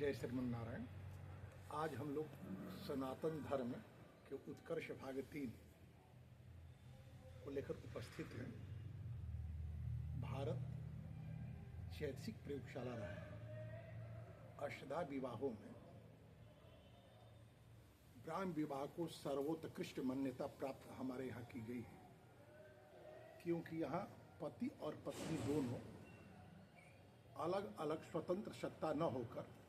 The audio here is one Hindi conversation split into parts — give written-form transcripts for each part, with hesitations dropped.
जय श्रीमन नारायण। आज हम लोग सनातन धर्म के उत्कर्ष भाग 3 को लेकर उपस्थित हैं। भारत चैतसिक प्रयोगशाला रहा है। अष्टधा विवाहों में ब्राह्म विवाह को सर्वोत्कृष्ट मान्यता प्राप्त हमारे यहाँ की गई है, क्योंकि यहाँ पति और पत्नी दोनों अलग अलग स्वतंत्र सत्ता न होकर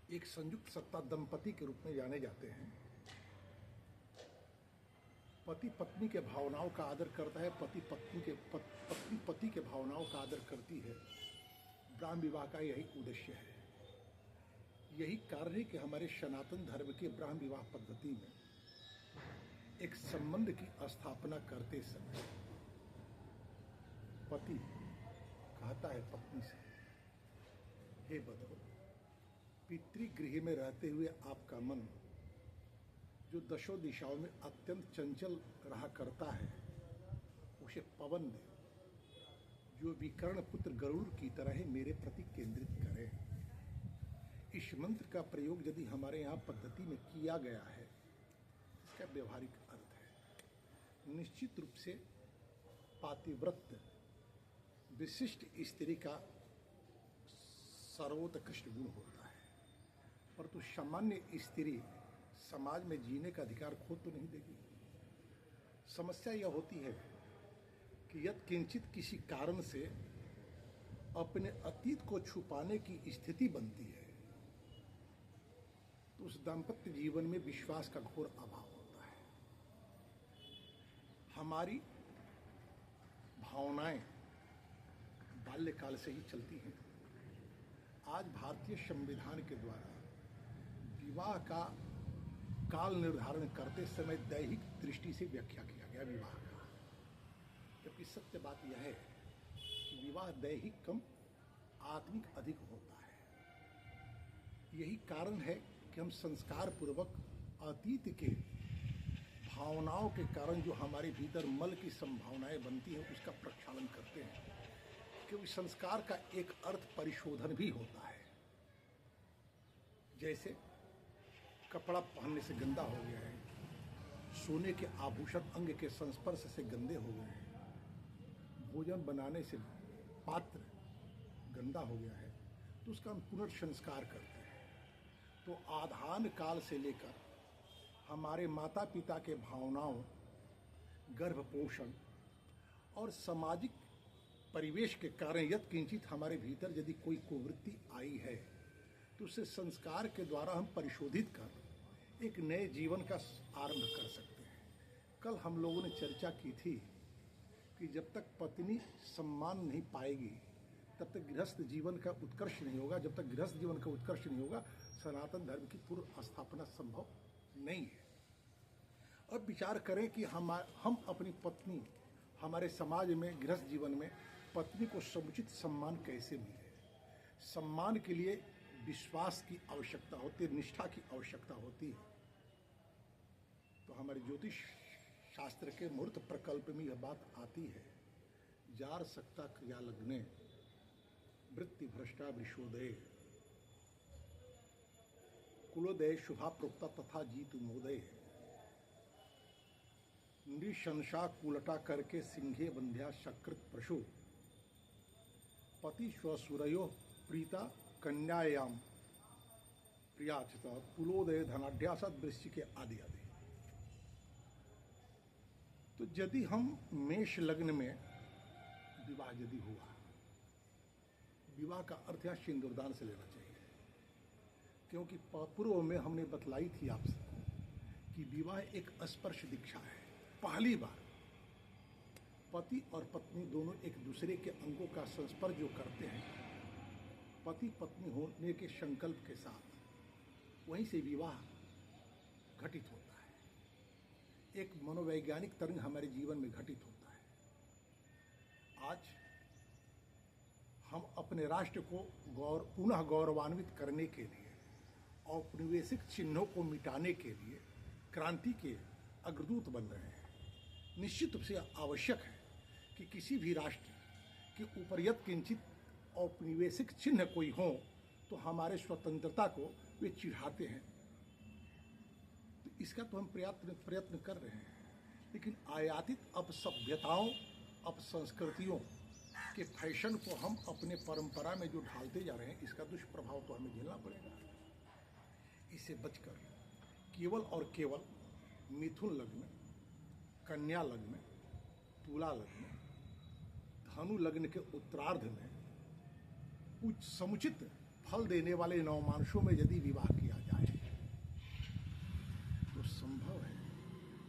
एक संयुक्त सत्ता दंपति के रूप में जाने जाते हैं। पति पत्नी के भावनाओं का आदर करता है, पत्नी पति के भावनाओं का आदर करती है। ब्राह्म विवाह का यही उद्देश्य है। यही कारण है कि हमारे सनातन धर्म के ब्राह्म विवाह पद्धति में एक संबंध की स्थापना करते समय पति कहता है पत्नी से, हे बधू, पितृगृह में रहते हुए आपका मन जो दशों दिशाओं में अत्यंत चंचल रहा करता है, उसे पवन दे, जो विकर्ण पुत्र गरुड़ की तरह ही मेरे प्रति केंद्रित करे। इस मंत्र का प्रयोग यदि हमारे यहाँ पद्धति में किया गया है, इसका व्यवहारिक अर्थ है निश्चित रूप से पातिव्रत विशिष्ट स्त्री का सर्वोत्कृष्ट गुण होता है, परंतु सामान्य स्त्री समाज में जीने का अधिकार खो तो नहीं देगी। समस्या यह होती है कि यदि किंचित किसी कारण से अपने अतीत को छुपाने की स्थिति बनती है, तो उस दाम्पत्य जीवन में विश्वास का घोर अभाव होता है। हमारी भावनाएं बाल्यकाल से ही चलती हैं। आज भारतीय संविधान के द्वारा विवाह का काल निर्धारण करते समय दैहिक दृष्टि से व्याख्या किया गया विवाह का, जबकि सत्य बात यह है कि विवाह दैहिक कम आत्मिक अधिक होता है। यही कारण है कि हम संस्कार पूर्वक अतीत के भावनाओं के कारण जो हमारे भीतर मल की संभावनाएं बनती हैं, उसका प्रक्षालन करते हैं, क्योंकि संस्कार का एक अर्थ परिशोधन भी होता है। जैसे कपड़ा पहनने से गंदा हो गया है, सोने के आभूषण अंग के संस्पर्श से गंदे हो गए हैं, भोजन बनाने से पात्र गंदा हो गया है, तो उसका हम पुनर्संस्कार करते हैं। तो आधान काल से लेकर हमारे माता पिता के भावनाओं, गर्भपोषण और सामाजिक परिवेश के कारण यदि किंचित हमारे भीतर यदि कोई कुवृत्ति आई है, तो उसे संस्कार के द्वारा हम परिशोधित कर एक नए जीवन का आरंभ कर सकते हैं। कल हम लोगों ने चर्चा की थी कि जब तक पत्नी सम्मान नहीं पाएगी, तब तक गृहस्थ जीवन का उत्कर्ष नहीं होगा। जब तक गृहस्थ जीवन का उत्कर्ष नहीं होगा, सनातन धर्म की पूर्ण स्थापना संभव नहीं है। अब विचार करें कि हम अपनी पत्नी, हमारे समाज में गृहस्थ जीवन में पत्नी को समुचित सम्मान कैसे मिले। सम्मान के लिए विश्वास की आवश्यकता होती है, निष्ठा की आवश्यकता होती है। तो हमारे ज्योतिष शास्त्र के मुहूर्त प्रकल्प में यह बात आती है, जार सक्ता क्रिया लग्ने वृत्ति भ्रष्टा वृषोदय कुलोदय शुभा प्रोक्ता तथा जीतु मोदय नृशंसा कुलटा करके सिंहे बंध्या सकृत प्रशु पति स्वसुरयो प्रीता कन्यायाम प्रियाचिता कुलोदय धनाढ्यासत वृश्चिक के आदि आदि। तो यदि हम मेष लग्न में विवाह यदि हुआ, विवाह का अर्थ यहाँ सिंदूरदान से लेना चाहिए, क्योंकि पूर्व में हमने बतलाई थी आपसे कि विवाह एक स्पर्श दीक्षा है। पहली बार पति और पत्नी दोनों एक दूसरे के अंगों का संस्पर्श जो करते हैं, पति पत्नी होने के संकल्प के साथ, वहीं से विवाह घटित होता है। एक मनोवैज्ञानिक तरंग हमारे जीवन में घटित होता है। आज हम अपने राष्ट्र को पुनः गौरवान्वित करने के लिए, औपनिवेशिक चिन्हों को मिटाने के लिए क्रांति के अग्रदूत बन रहे हैं। निश्चित रूप से आवश्यक है कि किसी भी राष्ट्र के ऊपर यदि किंचित औपनिवेशिक चिन्ह कोई हो, तो हमारे स्वतंत्रता को वे चिढ़ाते हैं। तो इसका तो हम प्रयत्न कर रहे हैं, लेकिन आयातित अपसभ्यताओं, अपसंस्कृतियों के फैशन को हम अपने परंपरा में जो ढालते जा रहे हैं, इसका दुष्प्रभाव तो हमें झेलना पड़ेगा। इससे बचकर केवल और केवल मिथुन लग्न, कन्या लग्न, तुला लग्न, धनु लग्न के उत्तरार्ध में उच्च समुचित फल देने वाले नवमानुषों में यदि विवाह किया जाए तो संभव है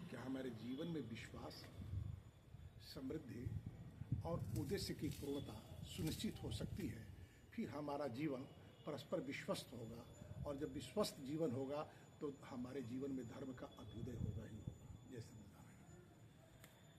कि हमारे जीवन में विश्वास, समृद्धि और उद्देश्य की पूर्णता सुनिश्चित हो सकती है। फिर हमारा जीवन परस्पर विश्वस्त होगा, और जब विश्वस्त जीवन होगा तो हमारे जीवन में धर्म का अभ्युदय होगा।